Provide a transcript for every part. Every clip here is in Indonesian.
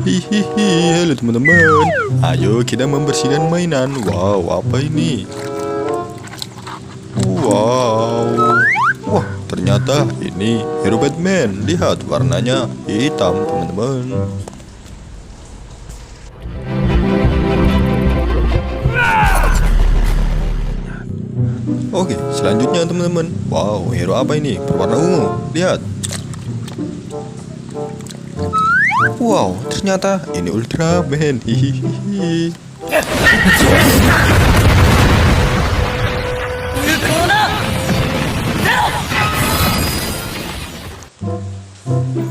Hihihi, halo teman-teman. Ayo kita membersihkan mainan. Wow, apa ini? Wow. Wah, ternyata ini hero Batman. Lihat warnanya hitam, teman-teman. Oke, selanjutnya teman-teman. Wow, hero apa ini? Berwarna ungu. Lihat. Wow, ternyata ini Ultraman. Hihihi.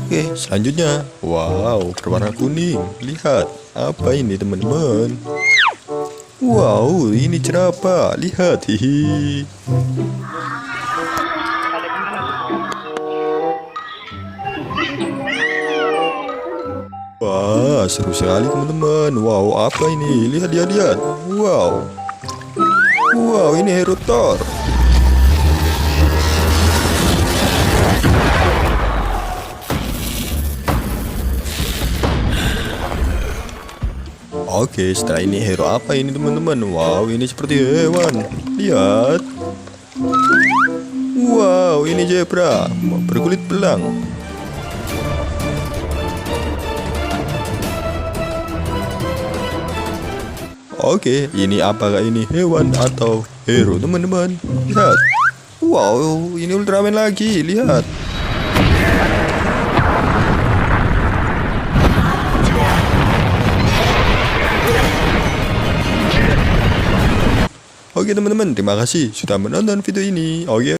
Oke, selanjutnya. Wow, berwarna kuning. Lihat, apa ini teman-teman? Wow, ini jerapah. Lihat, hihi. Wah, seru sekali teman-teman. Wow, apa ini? Lihat, lihat, lihat. Wow. Wow, ini hero Thor. Oke, setelah ini hero apa ini teman-teman? Wow, ini seperti hewan. Lihat. Wow, ini zebra berkulit belang. Oke, ini apakah ini hewan atau hero teman-teman? Lihat. Wow, ini Ultraman lagi. Lihat. Oke teman-teman, terima kasih sudah menonton video ini. Oke.